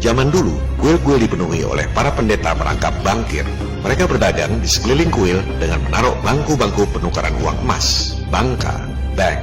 Zaman dulu, kuil-kuil dipenuhi oleh para pendeta merangkap bankir. Mereka berdagang di sekeliling kuil dengan menaruh bangku-bangku penukaran uang emas, bangka, bank.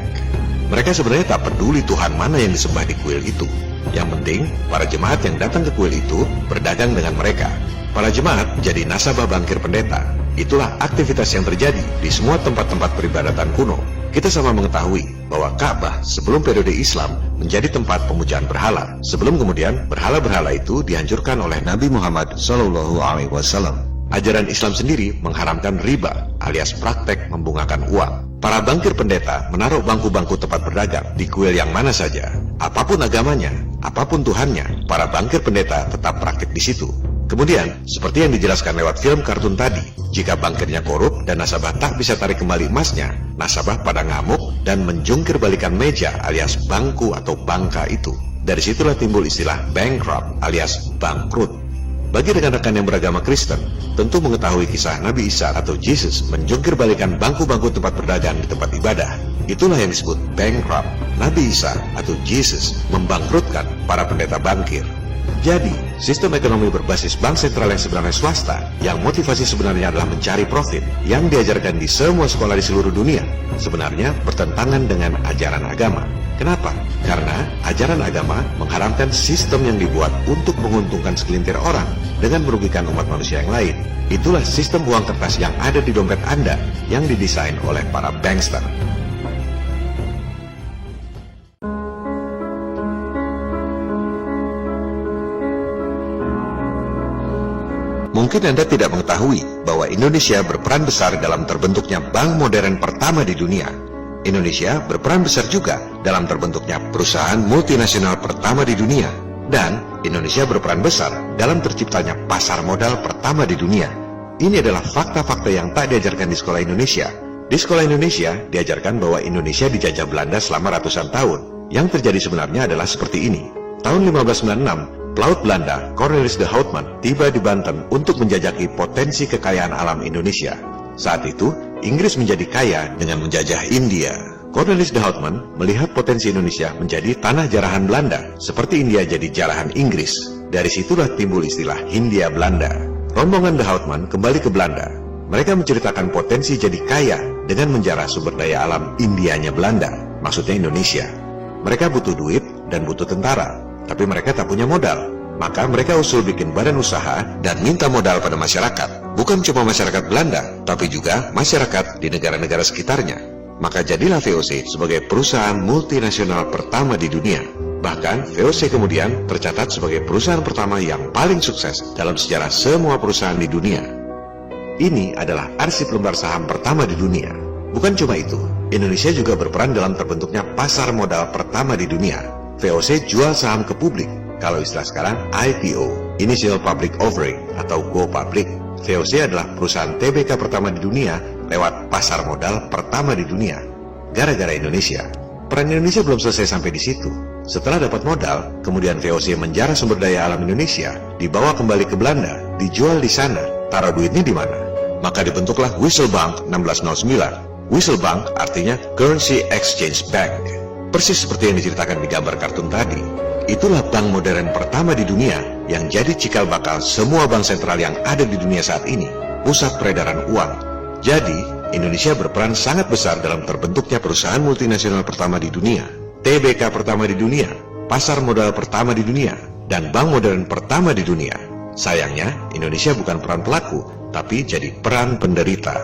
Mereka sebenarnya tak peduli Tuhan mana yang disembah di kuil itu. Yang penting, para jemaat yang datang ke kuil itu berdagang dengan mereka. Para jemaat jadi nasabah bankir pendeta. Itulah aktivitas yang terjadi di semua tempat-tempat peribadatan kuno. Kita sama mengetahui bahwa Ka'bah sebelum periode Islam menjadi tempat pemujaan berhala, sebelum kemudian berhala-berhala itu dihancurkan oleh Nabi Muhammad SAW. Ajaran Islam sendiri mengharamkan riba alias praktek membungakan uang. Para bankir pendeta menaruh bangku-bangku tempat berdagang di kuil yang mana saja. Apapun agamanya, apapun Tuhannya, para bankir pendeta tetap praktik di situ. Kemudian, seperti yang dijelaskan lewat film kartun tadi, jika bankirnya korup dan nasabah tak bisa tarik kembali emasnya, nasabah pada ngamuk dan menjungkir balikan meja alias bangku atau bangka itu. Dari situlah timbul istilah bankrupt alias bangkrut. Bagi rekan-rekan yang beragama Kristen, tentu mengetahui kisah Nabi Isa atau Jesus menjungkir balikan bangku-bangku tempat berdagang di tempat ibadah. Itulah yang disebut bankrupt. Nabi Isa atau Jesus membangkrutkan para pendeta bankir. Jadi, sistem ekonomi berbasis bank sentral yang sebenarnya swasta, yang motivasi sebenarnya adalah mencari profit, yang diajarkan di semua sekolah di seluruh dunia, sebenarnya bertentangan dengan ajaran agama. Kenapa? Karena ajaran agama mengharamkan sistem yang dibuat untuk menguntungkan segelintir orang dengan merugikan umat manusia yang lain. Itulah sistem uang kertas yang ada di dompet Anda yang didesain oleh para bankster. Mungkin Anda tidak mengetahui bahwa Indonesia berperan besar dalam terbentuknya bank modern pertama di dunia. Indonesia berperan besar juga dalam terbentuknya perusahaan multinasional pertama di dunia. Dan Indonesia berperan besar dalam terciptanya pasar modal pertama di dunia. Ini adalah fakta-fakta yang tak diajarkan di sekolah Indonesia. Di sekolah Indonesia diajarkan bahwa Indonesia dijajah Belanda selama ratusan tahun. Yang terjadi sebenarnya adalah seperti ini. Tahun 1596, pelaut Belanda Cornelis de Houtman tiba di Banten untuk menjajaki potensi kekayaan alam Indonesia. Saat itu, Inggris menjadi kaya dengan menjajah India. Cornelis de Houtman melihat potensi Indonesia menjadi tanah jarahan Belanda, seperti India jadi jarahan Inggris. Dari situlah timbul istilah Hindia Belanda. Rombongan de Houtman kembali ke Belanda. Mereka menceritakan potensi jadi kaya dengan menjarah sumber daya alam Indianya Belanda, maksudnya Indonesia. Mereka butuh duit dan butuh tentara, tapi mereka tak punya modal. Maka mereka usul bikin badan usaha dan minta modal pada masyarakat. Bukan cuma masyarakat Belanda, tapi juga masyarakat di negara-negara sekitarnya. Maka jadilah VOC sebagai perusahaan multinasional pertama di dunia. Bahkan VOC kemudian tercatat sebagai perusahaan pertama yang paling sukses dalam sejarah semua perusahaan di dunia. Ini adalah arsip lembar saham pertama di dunia. Bukan cuma itu, Indonesia juga berperan dalam terbentuknya pasar modal pertama di dunia. VOC jual saham ke publik. Kalau istilah sekarang IPO, Initial Public Offering atau Go Public. VOC adalah perusahaan TBK pertama di dunia lewat pasar modal pertama di dunia. Gara-gara Indonesia. Peran Indonesia belum selesai sampai di situ. Setelah dapat modal, kemudian VOC menjarah sumber daya alam Indonesia, dibawa kembali ke Belanda, dijual di sana. Taruh duitnya di mana? Maka dibentuklah Wissel Bank 1609. Wissel Bank artinya Currency Exchange Bank. Persis seperti yang diceritakan di gambar kartun tadi. Itulah bank modern pertama di dunia yang jadi cikal bakal semua bank sentral yang ada di dunia saat ini, pusat peredaran uang. Jadi, Indonesia berperan sangat besar dalam terbentuknya perusahaan multinasional pertama di dunia, TBK pertama di dunia, pasar modal pertama di dunia, dan bank modern pertama di dunia. Sayangnya, Indonesia bukan peran pelaku, tapi jadi peran penderita.